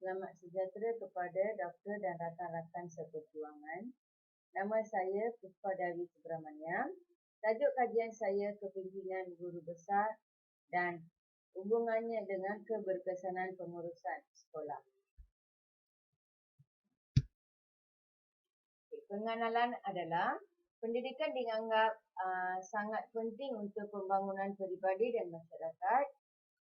Selamat sejahtera kepada doktor dan rakan-rakan seperjuangan. Nama saya Puspa Dewi Subramaniam. Tajuk kajian saya kepimpinan guru besar dan hubungannya dengan keberkesanan pengurusan sekolah. Pengenalan adalah pendidikan dianggap sangat penting untuk pembangunan peribadi dan masyarakat.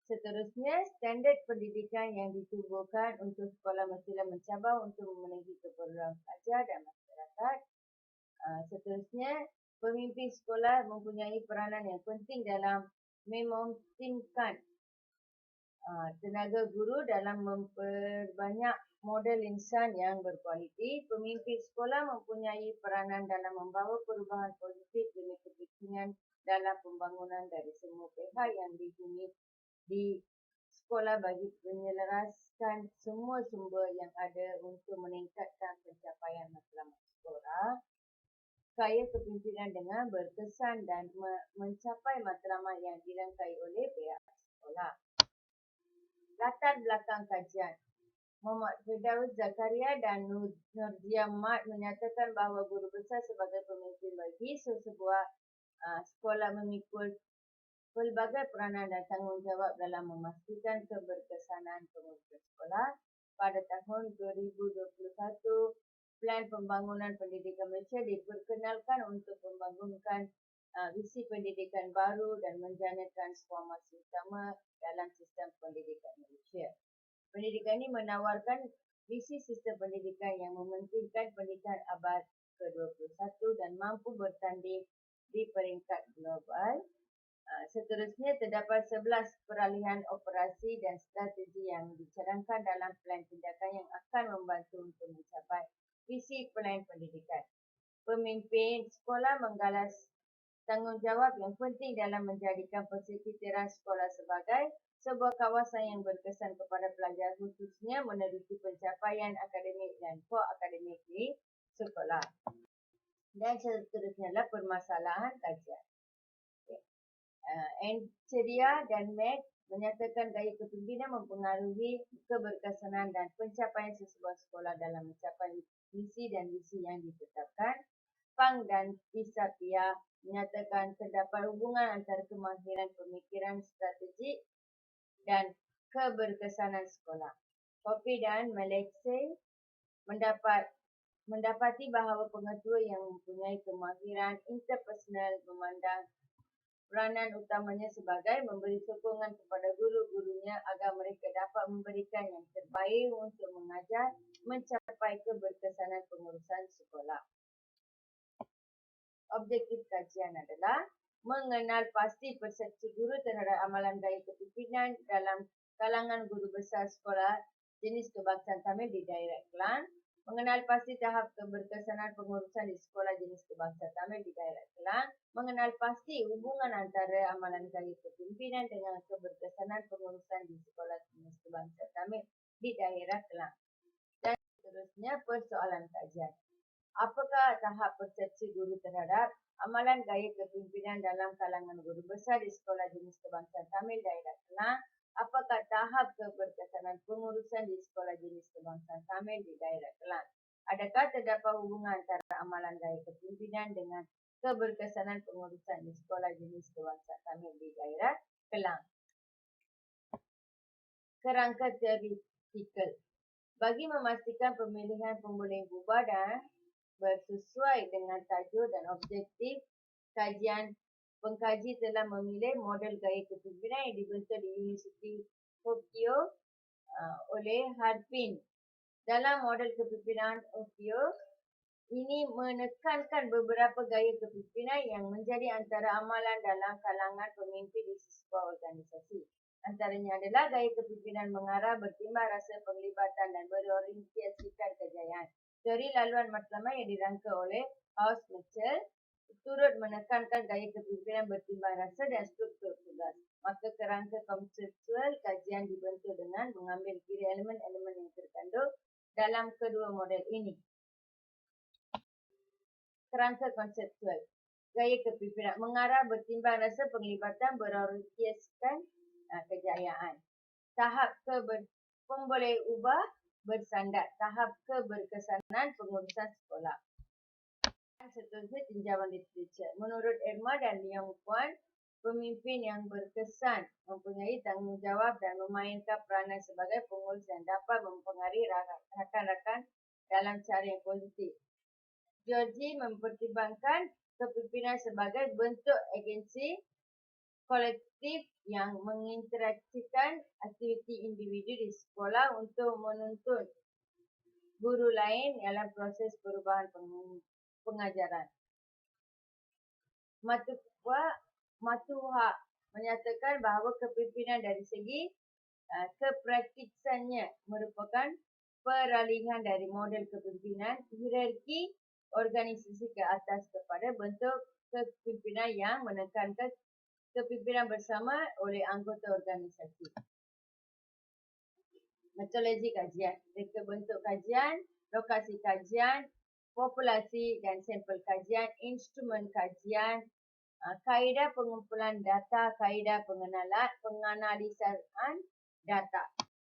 Seterusnya, standard pendidikan yang ditubuhkan untuk sekolah mestilah mencabar untuk memenuhi keperluan pelajar dan masyarakat. Seterusnya, pemimpin sekolah mempunyai peranan yang penting dalam memoptimkan tenaga guru dalam memperbanyak model insan yang berkualiti. Pemimpin sekolah mempunyai peranan dalam membawa perubahan positif demi kepentingan dalam pembangunan dari semua pihak yang dihuni di sekolah bagi menyelaraskan semua sumber yang ada untuk meningkatkan pencapaian matlamat sekolah. Kaya kepimpinan dengan berkesan dan mencapai matlamat yang dirangkai oleh pihak sekolah. Latar belakang kajian. Muhammad Firdaus Zakaria dan Nurjia Mat menyatakan bahawa guru besar sebagai pemimpin bagi sebuah sekolah memikul pelbagai peranan dan tanggungjawab dalam memastikan keberkesanan pengurusan sekolah. Pada tahun 2021, Plan Pembangunan Pendidikan Malaysia diperkenalkan untuk membangunkan visi pendidikan baru dan menjana transformasi utama dalam sistem pendidikan Malaysia. Pendidikan ini menawarkan visi sistem pendidikan yang mementingkan pendidikan abad ke-21 dan mampu bertanding di peringkat global. Seterusnya, terdapat 11 peralihan operasi dan strategi yang dicadangkan dalam plan tindakan yang akan membantu untuk mencapai visi plan pendidikan. Pemimpin sekolah menggalas tanggungjawab yang penting dalam menjadikan persekitaran sekolah sebagai sebuah kawasan yang berkesan kepada pelajar, khususnya menerusi pencapaian akademik dan ko-akademik di sekolah. Dan seterusnya adalah permasalahan kajian. Ceria dan Meg menyatakan gaya kepimpinan mempengaruhi keberkesanan dan pencapaian sesebuah sekolah dalam mencapai misi dan visi yang ditetapkan. Pang dan Pisapia menyatakan terdapat hubungan antara kemahiran pemikiran strategik dan keberkesanan sekolah. Kopi dan Melexi mendapati bahawa pengetua yang mempunyai kemahiran interpersonal memandang peranan utamanya sebagai memberi sokongan kepada guru-gurunya agar mereka dapat memberikan yang terbaik untuk mengajar mencapai keberkesanan pengurusan sekolah. Objektif kajian adalah mengenal pasti persepsi guru terhadap amalan gaya kepimpinan dalam kalangan guru besar sekolah jenis kebangsaan Tamil di daerah Kelang, mengenal pasti tahap keberkesanan pengurusan di sekolah jenis kebangsaan Tamil di daerah Kelang, mengenal pasti hubungan antara amalan gaya kepimpinan dengan keberkesanan pengurusan di sekolah jenis kebangsaan Tamil di daerah Kelang. Dan seterusnya persoalan kajian. Apakah tahap persepsi guru terhadap amalan gaya kepimpinan dalam kalangan guru besar di sekolah jenis kebangsaan Tamil daerah Kelang? Apakah tahap keberkesanan pengurusan di sekolah jenis kebangsaan Tamil di daerah Kelang? Adakah terdapat hubungan antara amalan gaya kepimpinan dengan keberkesanan pengurusan di sekolah jenis kebangsaan Tamil di daerah Kelang? Kerangka teoretikal. Bagi memastikan pemilihan pemboleh gubah dan bersesuai dengan tajuk dan objektif kajian, pengkaji telah memilih model gaya kepimpinan yang dibentuk di Universiti Tokyo oleh Harpin. Dalam model kepimpinan Tokyo ini menekankan beberapa gaya kepimpinan yang menjadi antara amalan dalam kalangan pemimpin di sebuah organisasi. Antaranya adalah gaya kepimpinan mengarah, bertimbang rasa penglibatan dan berorientasikan kejayaan. Teori laluan matlamat yang dirangka oleh House Mitchell turut menekankan gaya kepimpinan bertimbang rasa dan struktur tugas. Maka kerangka konseptual kajian dibentuk dengan mengambil kira elemen-elemen yang terkandung dalam kedua model ini. Kerangka konseptual gaya kepimpinan mengarah, bertimbang rasa, penglibatan, berorientasikan kejayaan. Tahap pun boleh ubah bersandat. Tahap keberkesanan pengurusan sekolah. Seterusnya, tinjauan literatur. Menurut Irma dan Leong Kuan, pemimpin yang berkesan mempunyai tanggungjawab dan memainkan peranan sebagai pengurus yang dapat mempengaruhi rakan-rakan dalam cara yang positif. Georgie mempertimbangkan kepimpinan sebagai bentuk agensi kolektif yang menginteraksikan aktiviti individu di sekolah untuk menuntun guru lain dalam proses perubahan pengajaran. Matuha menyatakan bahawa kepimpinan dari segi kepraktisannya merupakan peralihan dari model kepimpinan hierarki organisasi ke atas kepada bentuk kepimpinan yang menekankan kepimpinan bersama oleh anggota organisasi. Metodologi kajian, reka bentuk kajian, lokasi kajian, populasi dan sampel kajian, instrumen kajian, kaedah pengumpulan data, kaedah penganalisan data.